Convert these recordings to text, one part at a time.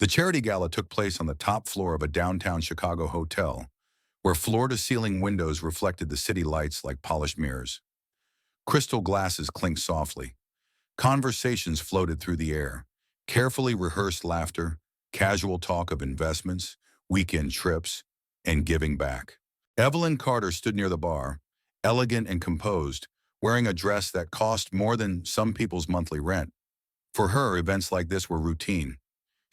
The charity gala took place on the top floor of a downtown Chicago hotel, where floor-to-ceiling windows reflected the city lights like polished mirrors. Crystal glasses clinked softly. Conversations floated through the air. Carefully rehearsed laughter, casual talk of investments, weekend trips, and giving back. Evelyn Carter stood near the bar, elegant and composed, wearing a dress that cost more than some people's monthly rent. For her, events like this were routine.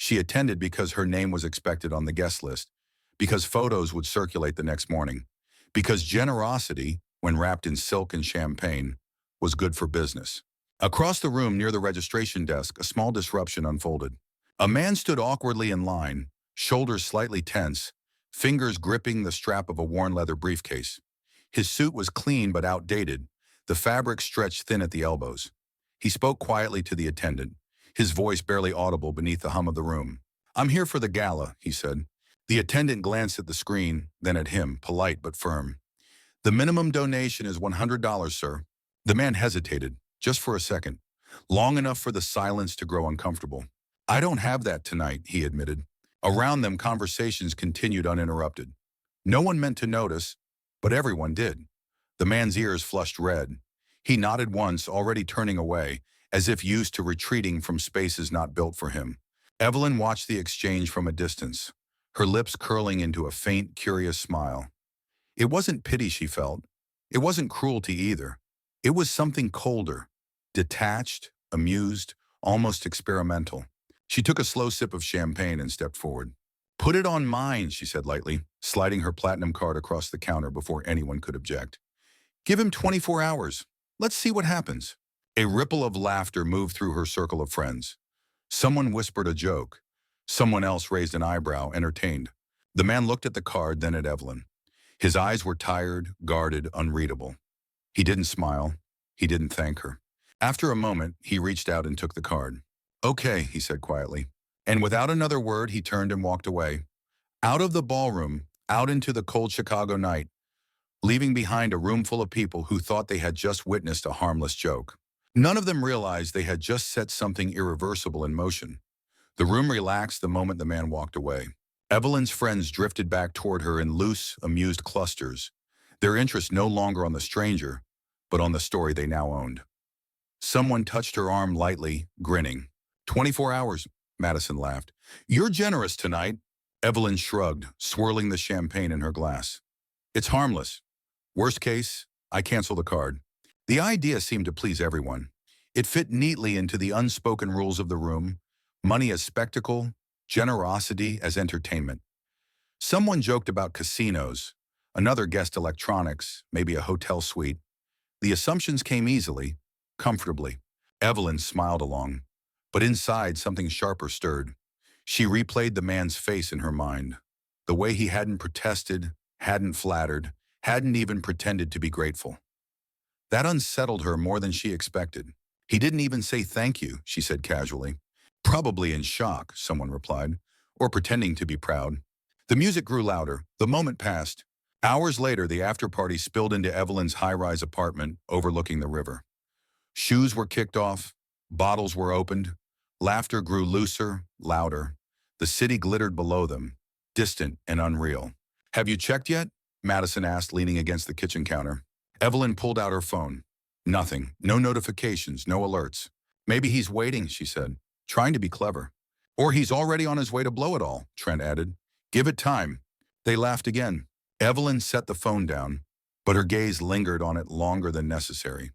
She attended because her name was expected on the guest list, because photos would circulate the next morning, because generosity, when wrapped in silk and champagne, was good for business. Across the room near the registration desk, a small disruption unfolded. A man stood awkwardly in line, shoulders slightly tense, fingers gripping the strap of a worn leather briefcase. His suit was clean but outdated, the fabric stretched thin at the elbows. He spoke quietly to the attendant, his voice barely audible beneath the hum of the room. "I'm here for the gala," he said. The attendant glanced at the screen, then at him, polite but firm. "The minimum donation is $100, sir." The man hesitated, just for a second, long enough for the silence to grow uncomfortable. "I don't have that tonight," he admitted. Around them, conversations continued uninterrupted. No one meant to notice, but everyone did. The man's ears flushed red. He nodded once, already turning away, as if used to retreating from spaces not built for him. Evelyn watched the exchange from a distance, her lips curling into a faint, curious smile. It wasn't pity she felt. It wasn't cruelty either. It was something colder, detached, amused, almost experimental. She took a slow sip of champagne and stepped forward. "Put it on mine," she said lightly, sliding her platinum card across the counter before anyone could object. "Give him 24 hours. Let's see what happens." A ripple of laughter moved through her circle of friends. Someone whispered a joke. Someone else raised an eyebrow, entertained. The man looked at the card, then at Evelyn. His eyes were tired, guarded, unreadable. He didn't smile. He didn't thank her. After a moment, he reached out and took the card. "Okay," he said quietly. And without another word, he turned and walked away. Out of the ballroom, out into the cold Chicago night, leaving behind a room full of people who thought they had just witnessed a harmless joke. None of them realized they had just set something irreversible in motion. The room relaxed the moment the man walked away. Evelyn's friends drifted back toward her in loose, amused clusters, their interest no longer on the stranger, but on the story they now owned. Someone touched her arm lightly, grinning. 24 hours, Madison laughed. "You're generous tonight." Evelyn shrugged, swirling the champagne in her glass. "It's harmless. Worst case, I cancel the card." The idea seemed to please everyone. It fit neatly into the unspoken rules of the room, money as spectacle, generosity as entertainment. Someone joked about casinos, another guessed electronics, maybe a hotel suite. The assumptions came easily, comfortably. Evelyn smiled along, but inside something sharper stirred. She replayed the man's face in her mind, the way he hadn't protested, hadn't flattered, hadn't even pretended to be grateful. That unsettled her more than she expected. "He didn't even say thank you," she said casually. "Probably in shock," someone replied, or pretending to be proud. The music grew louder. The moment passed. Hours later, the after-party spilled into Evelyn's high-rise apartment overlooking the river. Shoes were kicked off. Bottles were opened. Laughter grew looser, louder. The city glittered below them, distant and unreal. "Have you checked yet?" Madison asked, leaning against the kitchen counter. Evelyn pulled out her phone. Nothing. No notifications, no alerts. "Maybe he's waiting," she said, trying to be clever. "Or he's already on his way to blow it all," Trent added. "Give it time." They laughed again. Evelyn set the phone down, but her gaze lingered on it longer than necessary.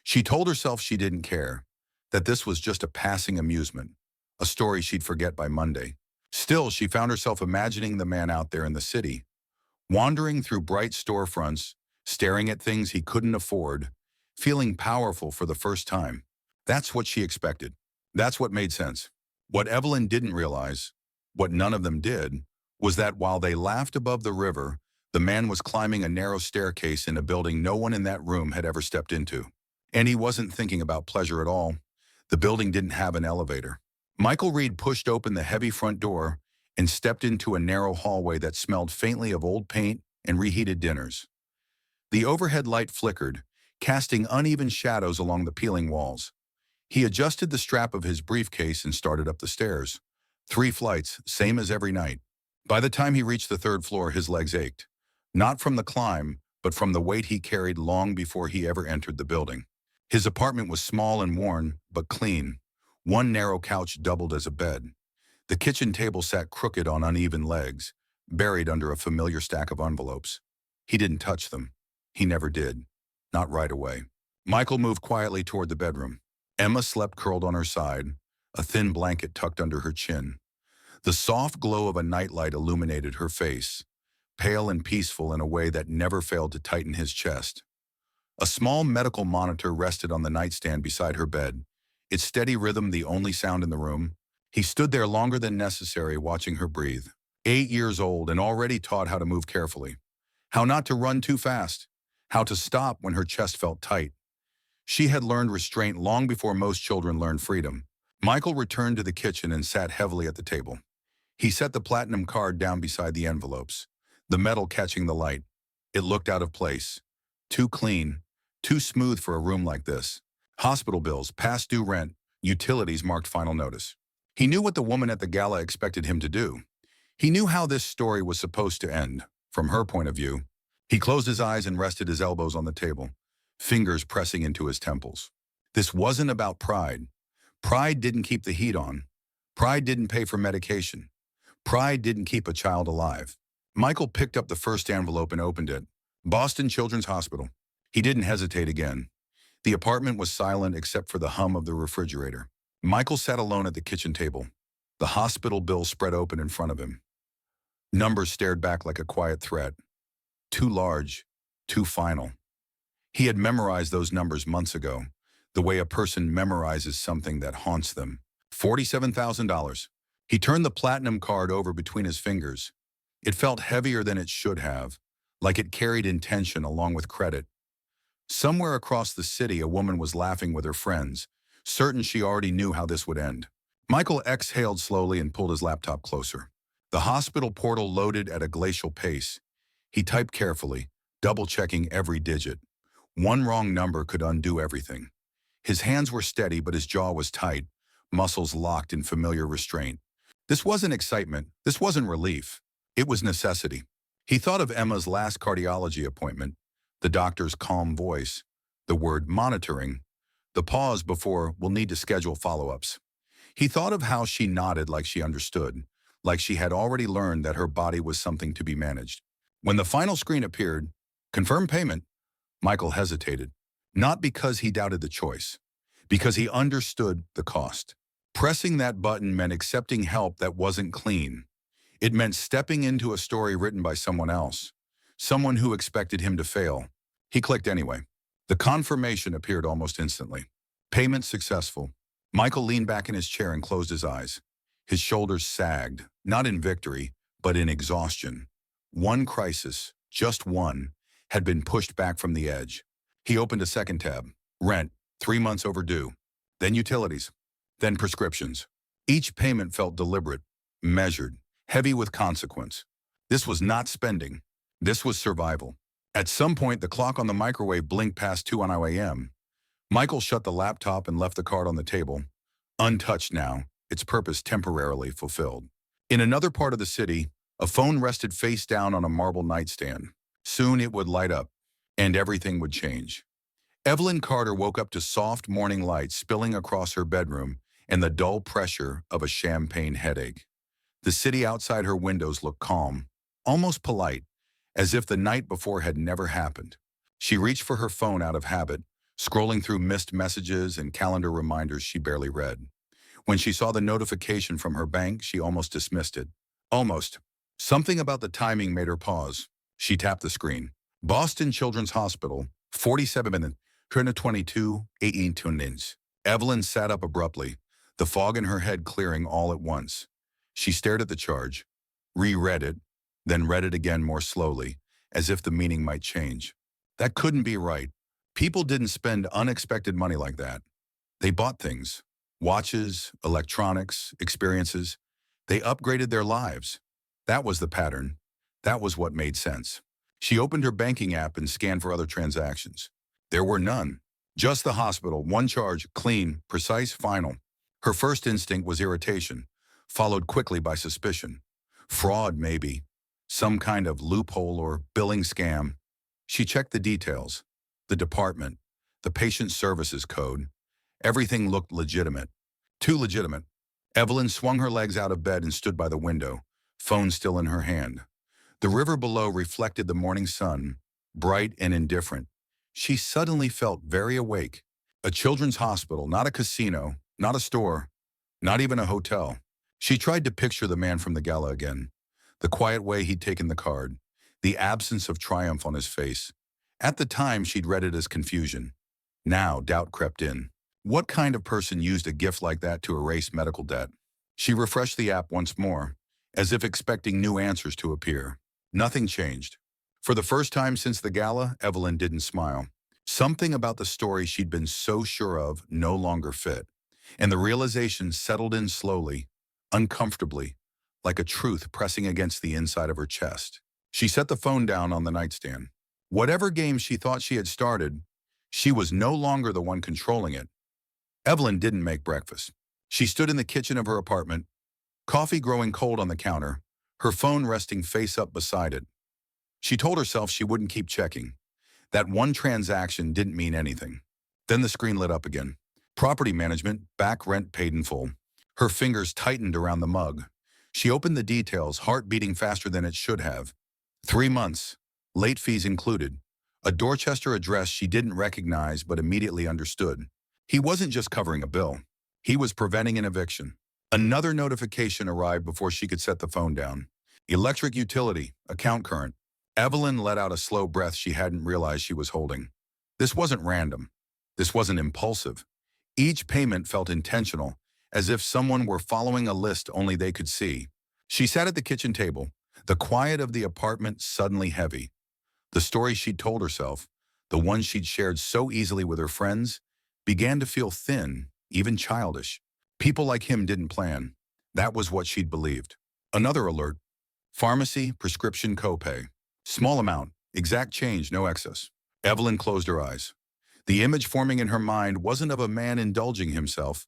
She told herself she didn't care, that this was just a passing amusement, a story she'd forget by Monday. Still, she found herself imagining the man out there in the city, wandering through bright storefronts, staring at things he couldn't afford, feeling powerful for the first time. That's what she expected. That's what made sense. What Evelyn didn't realize, what none of them did, was that while they laughed above the river, the man was climbing a narrow staircase in a building no one in that room had ever stepped into. And he wasn't thinking about pleasure at all. The building didn't have an elevator. Michael Reed pushed open the heavy front door and stepped into a narrow hallway that smelled faintly of old paint and reheated dinners. The overhead light flickered, casting uneven shadows along the peeling walls. He adjusted the strap of his briefcase and started up the stairs. 3 flights, same as every night. By the time he reached the 3rd floor, his legs ached. Not from the climb, but from the weight he carried long before he ever entered the building. His apartment was small and worn, but clean. One narrow couch doubled as a bed. The kitchen table sat crooked on uneven legs, buried under a familiar stack of envelopes. He didn't touch them. He never did. Not right away. Michael moved quietly toward the bedroom. Emma slept curled on her side, a thin blanket tucked under her chin. The soft glow of a nightlight illuminated her face, pale and peaceful in a way that never failed to tighten his chest. A small medical monitor rested on the nightstand beside her bed, its steady rhythm the only sound in the room. He stood there longer than necessary, watching her breathe. 8 years old and already taught how to move carefully, how not to run too fast, how to stop when her chest felt tight. She had learned restraint long before most children learn freedom. Michael returned to the kitchen and sat heavily at the table. He set the platinum card down beside the envelopes, the metal catching the light. It looked out of place. Too clean, too smooth for a room like this. Hospital bills, past due rent, utilities marked final notice. He knew what the woman at the gala expected him to do. He knew how this story was supposed to end, from her point of view. He closed his eyes and rested his elbows on the table, fingers pressing into his temples. This wasn't about pride. Pride didn't keep the heat on. Pride didn't pay for medication. Pride didn't keep a child alive. Michael picked up the first envelope and opened it. Boston Children's Hospital. He didn't hesitate again. The apartment was silent except for the hum of the refrigerator. Michael sat alone at the kitchen table. The hospital bill spread open in front of him. Numbers stared back like a quiet threat. Too large, too final. He had memorized those numbers months ago, the way a person memorizes something that haunts them. $47,000. He turned the platinum card over between his fingers. It felt heavier than it should have, like it carried intention along with credit. Somewhere across the city, a woman was laughing with her friends, certain she already knew how this would end. Michael exhaled slowly and pulled his laptop closer. The hospital portal loaded at a glacial pace. He typed carefully, double-checking every digit. One wrong number could undo everything. His hands were steady, but his jaw was tight, muscles locked in familiar restraint. This wasn't excitement. This wasn't relief. It was necessity. He thought of Emma's last cardiology appointment, the doctor's calm voice, the word monitoring, the pause before "we'll need to schedule follow-ups." He thought of how she nodded like she understood, like she had already learned that her body was something to be managed. When the final screen appeared, "Confirm payment," Michael hesitated, not because he doubted the choice, because he understood the cost. Pressing that button meant accepting help that wasn't clean. It meant stepping into a story written by someone else, someone who expected him to fail. He clicked anyway. The confirmation appeared almost instantly. Payment successful. Michael leaned back in his chair and closed his eyes. His shoulders sagged, not in victory, but in exhaustion. One crisis, just one, had been pushed back from the edge. He opened a second tab. Rent, 3 months overdue. Then utilities. Then prescriptions. Each payment felt deliberate, measured, heavy with consequence. This was not spending. This was survival. At some point, the clock on the microwave blinked past 2 a.m. Michael shut the laptop and left the card on the table, untouched now, its purpose temporarily fulfilled. In another part of the city, a phone rested face down on a marble nightstand. Soon it would light up, and everything would change. Evelyn Carter woke up to soft morning light spilling across her bedroom and the dull pressure of a champagne headache. The city outside her windows looked calm, almost polite, as if the night before had never happened. She reached for her phone out of habit, scrolling through missed messages and calendar reminders she barely read. When she saw the notification from her bank, she almost dismissed it. Almost. Something about the timing made her pause. She tapped the screen. Boston Children's Hospital, 47 minutes, 22, 18 tune-ins. Evelyn sat up abruptly, the fog in her head clearing all at once. She stared at the charge, reread it, then read it again more slowly, as if the meaning might change. That couldn't be right. People didn't spend unexpected money like that. They bought things. Watches, electronics, experiences. They upgraded their lives. That was the pattern. That was what made sense. She opened her banking app and scanned for other transactions. There were none. Just the hospital, one charge, clean, precise, final. Her first instinct was irritation. followed quickly by suspicion. Fraud, maybe. Some kind of loophole or billing scam. She checked the details. The department. The patient services code. Everything looked legitimate. Too legitimate. Evelyn swung her legs out of bed and stood by the window, phone still in her hand. The river below reflected the morning sun, bright and indifferent. She suddenly felt very awake. A children's hospital, not a casino, not a store, not even a hotel. She tried to picture the man from the gala again. The quiet way he'd taken the card. The absence of triumph on his face. At the time, she'd read it as confusion. Now, doubt crept in. What kind of person used a gift like that to erase medical debt? She refreshed the app once more, as if expecting new answers to appear. Nothing changed. For the first time since the gala, Evelyn didn't smile. Something about the story she'd been so sure of no longer fit, and the realization settled in slowly, uncomfortably, like a truth pressing against the inside of her chest. She set the phone down on the nightstand. Whatever game she thought she had started, she was no longer the one controlling it. Evelyn didn't make breakfast. She stood in the kitchen of her apartment, coffee growing cold on the counter, her phone resting face up beside it. She told herself she wouldn't keep checking. That one transaction didn't mean anything. Then the screen lit up again. Property management, back rent paid in full. Her fingers tightened around the mug. She opened the details, heart beating faster than it should have. 3 months, late fees included. A Dorchester address she didn't recognize but immediately understood. He wasn't just covering a bill. He was preventing an eviction. Another notification arrived before she could set the phone down. Electric utility, account current. Evelyn let out a slow breath she hadn't realized she was holding. This wasn't random. This wasn't impulsive. Each payment felt intentional, as if someone were following a list only they could see. She sat at the kitchen table, the quiet of the apartment suddenly heavy. The story she'd told herself, the one she'd shared so easily with her friends, began to feel thin, even childish. People like him didn't plan. That was what she'd believed. Another alert. Pharmacy, prescription copay. Small amount, exact change, no excess. Evelyn closed her eyes. The image forming in her mind wasn't of a man indulging himself,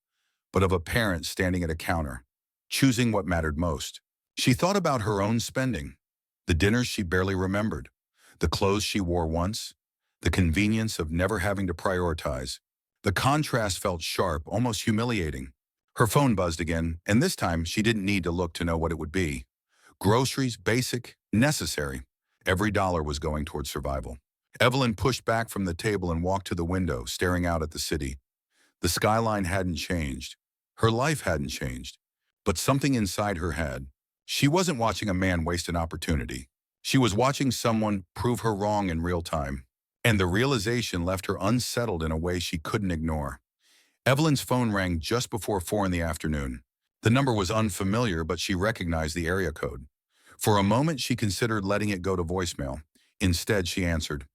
but of a parent standing at a counter, choosing what mattered most. She thought about her own spending, the dinners she barely remembered, the clothes she wore once, the convenience of never having to prioritize. The contrast felt sharp, almost humiliating. Her phone buzzed again, and this time she didn't need to look to know what it would be. Groceries, basic, necessary. Every dollar was going towards survival. Evelyn pushed back from the table and walked to the window, staring out at the city. The skyline hadn't changed. Her life hadn't changed. But something inside her had. She wasn't watching a man waste an opportunity. She was watching someone prove her wrong in real time. And the realization left her unsettled in a way she couldn't ignore. Evelyn's phone rang just before 4 in the afternoon. The number was unfamiliar, but she recognized the area code. For a moment, she considered letting it go to voicemail. Instead, she answered.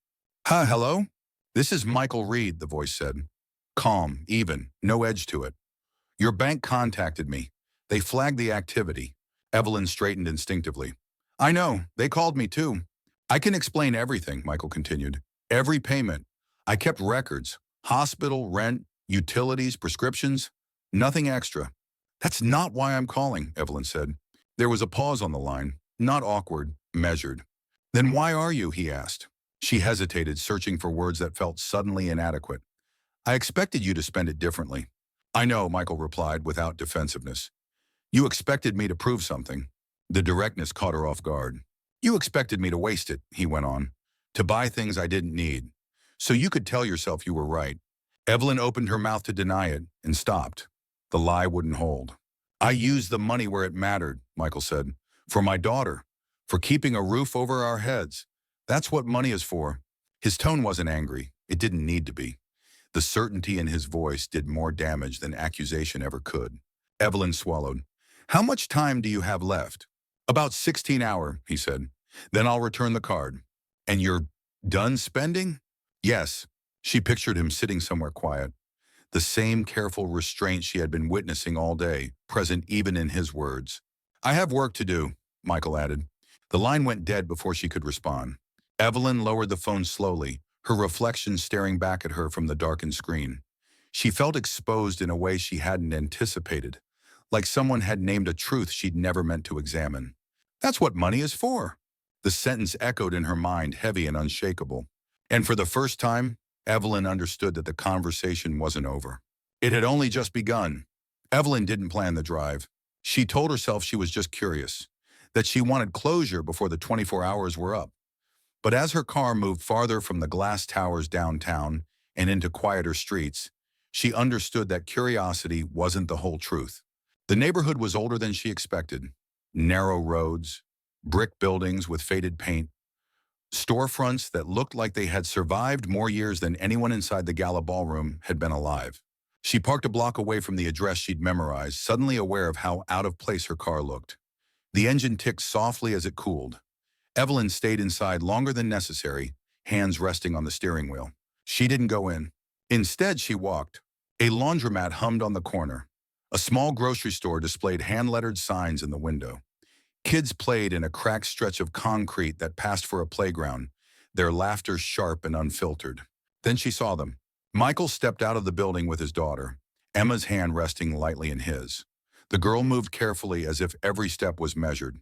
Hi, hello? This is Michael Reed, the voice said. Calm, even, no edge to it. Your bank contacted me. They flagged the activity. Evelyn straightened instinctively. I know, they called me too. I can explain everything, Michael continued. Every payment. I kept records. Hospital, rent, utilities, prescriptions. Nothing extra. That's not why I'm calling, Evelyn said. There was a pause on the line, not awkward, measured. Then why are you, he asked. She hesitated, searching for words that felt suddenly inadequate. I expected you to spend it differently. I know, Michael replied without defensiveness. You expected me to prove something. The directness caught her off guard. You expected me to waste it, he went on, to buy things I didn't need. So you could tell yourself you were right. Evelyn opened her mouth to deny it and stopped. The lie wouldn't hold. I used the money where it mattered, Michael said. For my daughter. For keeping a roof over our heads. That's what money is for. His tone wasn't angry. It didn't need to be. The certainty in his voice did more damage than accusation ever could. Evelyn swallowed. How much time do you have left? About 16 hours, he said. Then I'll return the card. And you're done spending? Yes. She pictured him sitting somewhere quiet. The same careful restraint she had been witnessing all day, present even in his words. I have work to do, Michael added. The line went dead before she could respond. Evelyn lowered the phone slowly, her reflection staring back at her from the darkened screen. She felt exposed in a way she hadn't anticipated, like someone had named a truth she'd never meant to examine. That's what money is for. The sentence echoed in her mind, heavy and unshakable. And for the first time, Evelyn understood that the conversation wasn't over. It had only just begun. Evelyn didn't plan the drive. She told herself she was just curious, that she wanted closure before the 24 hours were up. But as her car moved farther from the glass towers downtown and into quieter streets, she understood that curiosity wasn't the whole truth. The neighborhood was older than she expected. Narrow roads, brick buildings with faded paint, storefronts that looked like they had survived more years than anyone inside the gala ballroom had been alive. She parked a block away from the address she'd memorized, suddenly aware of how out of place her car looked. The engine ticked softly as it cooled. Evelyn stayed inside longer than necessary, hands resting on the steering wheel. She didn't go in. Instead, she walked. A laundromat hummed on the corner. A small grocery store displayed hand-lettered signs in the window. Kids played in a cracked stretch of concrete that passed for a playground, their laughter sharp and unfiltered. Then she saw them. Michael stepped out of the building with his daughter, Emma's hand resting lightly in his. The girl moved carefully as if every step was measured.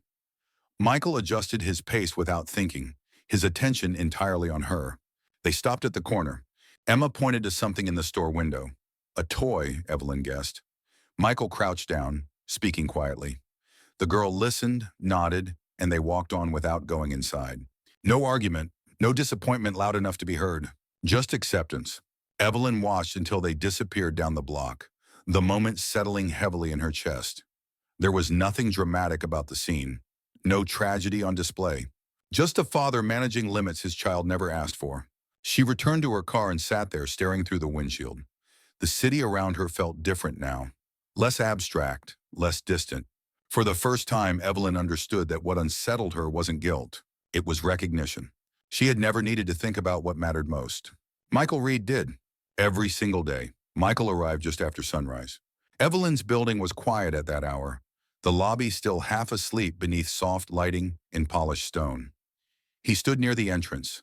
Michael adjusted his pace without thinking, his attention entirely on her. They stopped at the corner. Emma pointed to something in the store window. A toy, Evelyn guessed. Michael crouched down, speaking quietly. The girl listened, nodded, and they walked on without going inside. No argument, no disappointment loud enough to be heard. Just acceptance. Evelyn watched until they disappeared down the block, the moment settling heavily in her chest. There was nothing dramatic about the scene. No tragedy on display. Just a father managing limits his child never asked for. She returned to her car and sat there staring through the windshield. The city around her felt different now. Less abstract, less distant. For the first time, Evelyn understood that what unsettled her wasn't guilt. It was recognition. She had never needed to think about what mattered most. Michael Reed did. Every single day. Michael arrived just after sunrise. Evelyn's building was quiet at that hour, the lobby still half asleep beneath soft lighting and polished stone. He stood near the entrance,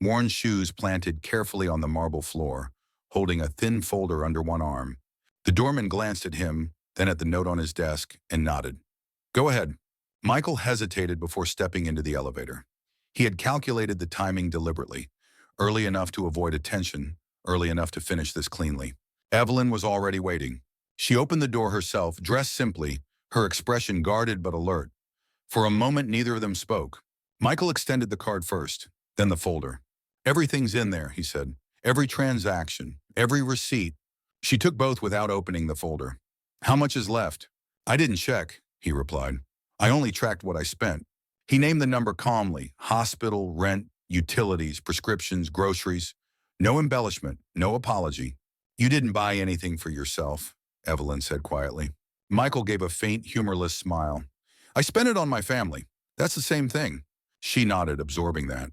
worn shoes planted carefully on the marble floor, holding a thin folder under one arm. The doorman glanced at him, then at the note on his desk, and nodded. Go ahead. Michael hesitated before stepping into the elevator. He had calculated the timing deliberately, early enough to avoid attention, early enough to finish this cleanly. Evelyn was already waiting. She opened the door herself, dressed simply, her expression guarded but alert. For a moment, neither of them spoke. Michael extended the card first, then the folder. Everything's in there, he said. Every transaction, every receipt. She took both without opening the folder. How much is left? I didn't check, he replied. I only tracked what I spent. He named the number calmly. Hospital, rent, utilities, prescriptions, groceries. No embellishment, no apology. You didn't buy anything for yourself, Evelyn said quietly. Michael gave a faint, humorless smile. I spent it on my family. That's the same thing. She nodded, absorbing that.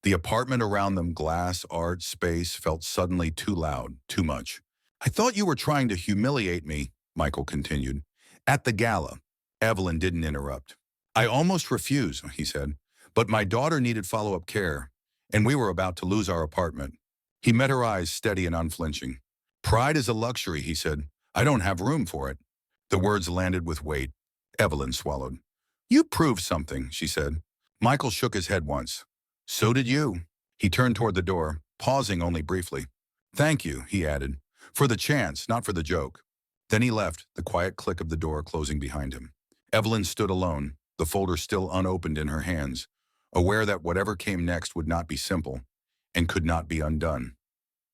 The apartment around them, glass, art, space, felt suddenly too loud, too much. I thought you were trying to humiliate me, Michael continued. At the gala. Evelyn didn't interrupt. I almost refused, he said, but my daughter needed follow-up care, and we were about to lose our apartment. He met her eyes, steady and unflinching. Pride is a luxury, he said. I don't have room for it. The words landed with weight. Evelyn swallowed. You proved something, she said. Michael shook his head once. So did you. He turned toward the door, pausing only briefly. Thank you, he added, for the chance, not for the joke. Then he left, the quiet click of the door closing behind him. Evelyn stood alone, the folder still unopened in her hands, aware that whatever came next would not be simple and could not be undone.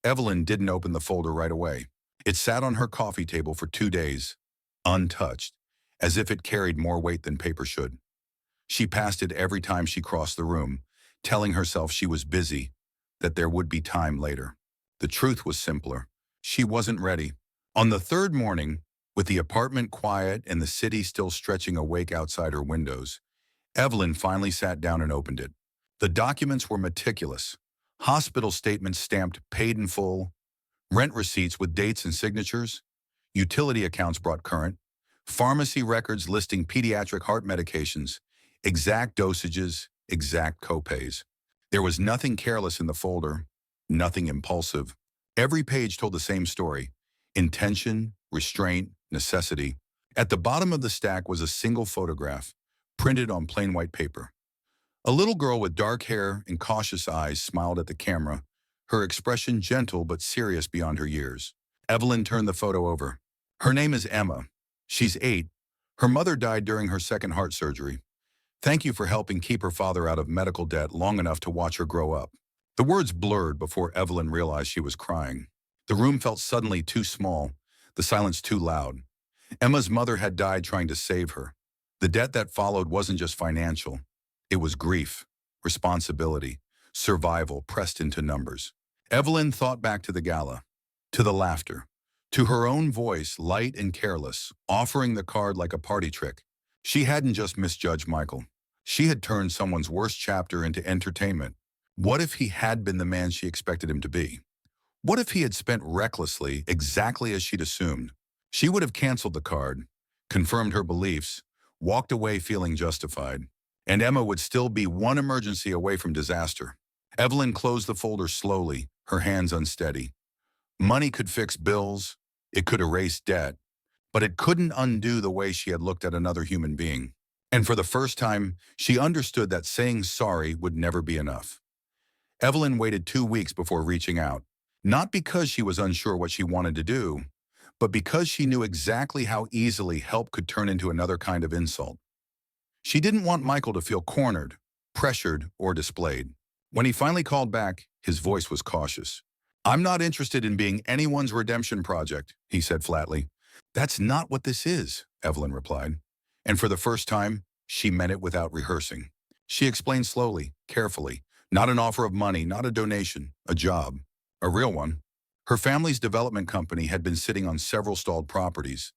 Evelyn didn't open the folder right away. It sat on her coffee table for 2 days, untouched, as if it carried more weight than paper should. She passed it every time she crossed the room, telling herself she was busy, that there would be time later. The truth was simpler. She wasn't ready. On the third morning, with the apartment quiet and the city still stretching awake outside her windows, Evelyn finally sat down and opened it. The documents were meticulous. Hospital statements stamped paid in full, rent receipts with dates and signatures, utility accounts brought current, pharmacy records listing pediatric heart medications, exact dosages, exact copays. There was nothing careless in the folder, nothing impulsive. Every page told the same story: intention, restraint, necessity. At the bottom of the stack was a single photograph, printed on plain white paper. A little girl with dark hair and cautious eyes smiled at the camera, her expression gentle but serious beyond her years. Evelyn turned the photo over. Her name is Emma. She's 8. Her mother died during her second heart surgery. Thank you for helping keep her father out of medical debt long enough to watch her grow up. The words blurred before Evelyn realized she was crying. The room felt suddenly too small, the silence too loud. Emma's mother had died trying to save her. The debt that followed wasn't just financial. It was grief, responsibility, survival pressed into numbers. Evelyn thought back to the gala, to the laughter, to her own voice, light and careless, offering the card like a party trick. She hadn't just misjudged Michael. She had turned someone's worst chapter into entertainment. What if he had been the man she expected him to be? What if he had spent recklessly, exactly as she'd assumed? She would have canceled the card, confirmed her beliefs, walked away feeling justified, and Emma would still be one emergency away from disaster. Evelyn closed the folder slowly, her hands unsteady. Money could fix bills, it could erase debt, but it couldn't undo the way she had looked at another human being. And for the first time, she understood that saying sorry would never be enough. Evelyn waited 2 weeks before reaching out, not because she was unsure what she wanted to do, but because she knew exactly how easily help could turn into another kind of insult. She didn't want Michael to feel cornered, pressured, or displayed. When he finally called back, his voice was cautious. "I'm not interested in being anyone's redemption project," he said flatly. "That's not what this is," Evelyn replied. And for the first time, she meant it without rehearsing. She explained slowly, carefully, not an offer of money, not a donation, a job, a real one. Her family's development company had been sitting on several stalled properties,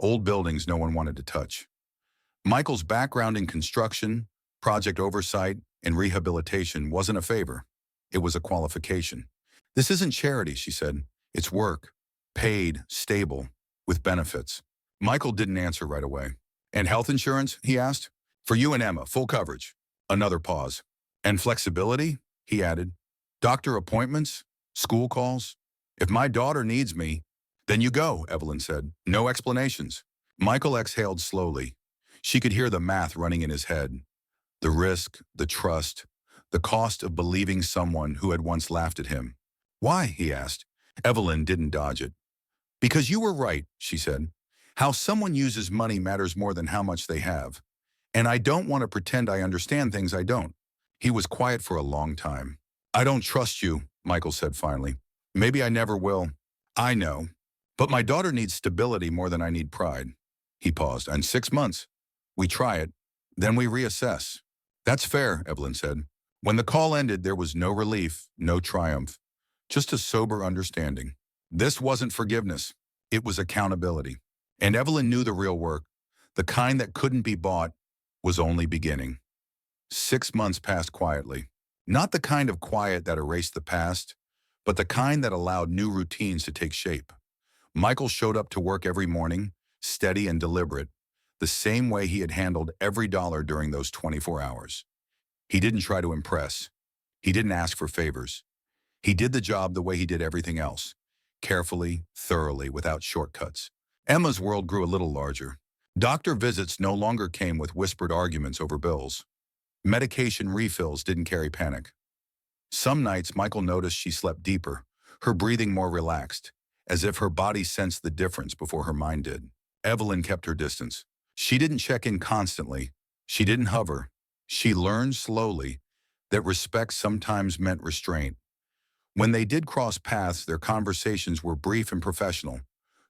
old buildings no one wanted to touch. Michael's background in construction, project oversight, and rehabilitation wasn't a favor. It was a qualification. "This isn't charity," she said. "It's work. Paid, stable, with benefits." Michael didn't answer right away. "And health insurance?" he asked. "For you and Emma, full coverage." Another pause. "And flexibility?" he added. "Doctor appointments? School calls? If my daughter needs me, then you go," Evelyn said. "No explanations." Michael exhaled slowly. She could hear the math running in his head. The risk, the trust, the cost of believing someone who had once laughed at him. "Why?" he asked. Evelyn didn't dodge it. "Because you were right," she said. "How someone uses money matters more than how much they have. And I don't want to pretend I understand things I don't." He was quiet for a long time. "I don't trust you," Michael said finally. "Maybe I never will. I know. But my daughter needs stability more than I need pride." He paused. "And 6 months. We try it. Then we reassess." "That's fair," Evelyn said. When the call ended, there was no relief, no triumph, just a sober understanding. This wasn't forgiveness. It was accountability. And Evelyn knew the real work, the kind that couldn't be bought, was only beginning. 6 months passed quietly. Not the kind of quiet that erased the past, but the kind that allowed new routines to take shape. Michael showed up to work every morning, steady and deliberate, the same way he had handled every dollar during those 24 hours. He didn't try to impress. He didn't ask for favors. He did the job the way he did everything else, carefully, thoroughly, without shortcuts. Emma's world grew a little larger. Doctor visits no longer came with whispered arguments over bills. Medication refills didn't carry panic. Some nights, Michael noticed she slept deeper, her breathing more relaxed, as if her body sensed the difference before her mind did. Evelyn kept her distance. She didn't check in constantly. She didn't hover. She learned slowly that respect sometimes meant restraint. When they did cross paths, their conversations were brief and professional.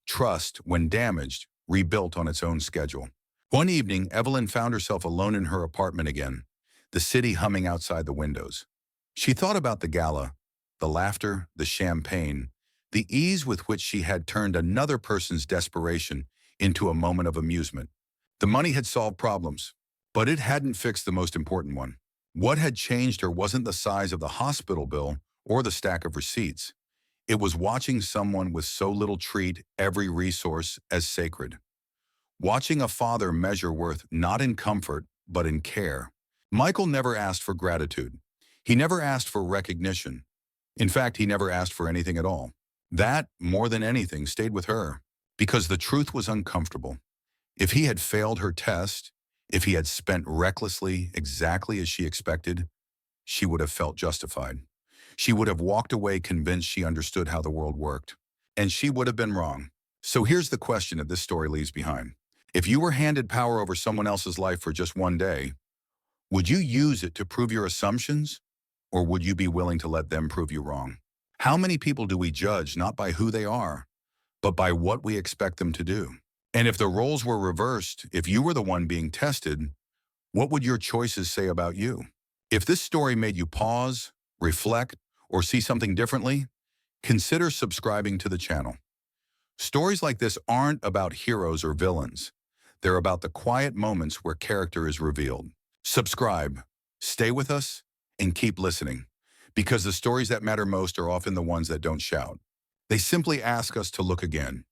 Trust, when damaged, rebuilt on its own schedule. One evening, Evelyn found herself alone in her apartment again, the city humming outside the windows. She thought about the gala, the laughter, the champagne, the ease with which she had turned another person's desperation into a moment of amusement. The money had solved problems, but it hadn't fixed the most important one. What had changed her wasn't the size of the hospital bill or the stack of receipts. It was watching someone with so little treat every resource as sacred. Watching a father measure worth not in comfort, but in care. Michael never asked for gratitude. He never asked for recognition. In fact, he never asked for anything at all. That, more than anything, stayed with her, because the truth was uncomfortable. If he had failed her test, if he had spent recklessly exactly as she expected, she would have felt justified. She would have walked away convinced she understood how the world worked. And she would have been wrong. So here's the question that this story leaves behind. If you were handed power over someone else's life for just one day, would you use it to prove your assumptions? Or would you be willing to let them prove you wrong? How many people do we judge not by who they are, but by what we expect them to do? And if the roles were reversed, if you were the one being tested, what would your choices say about you? If this story made you pause, reflect, or see something differently, consider subscribing to the channel. Stories like this aren't about heroes or villains. They're about the quiet moments where character is revealed. Subscribe, stay with us, and keep listening, because the stories that matter most are often the ones that don't shout. They simply ask us to look again.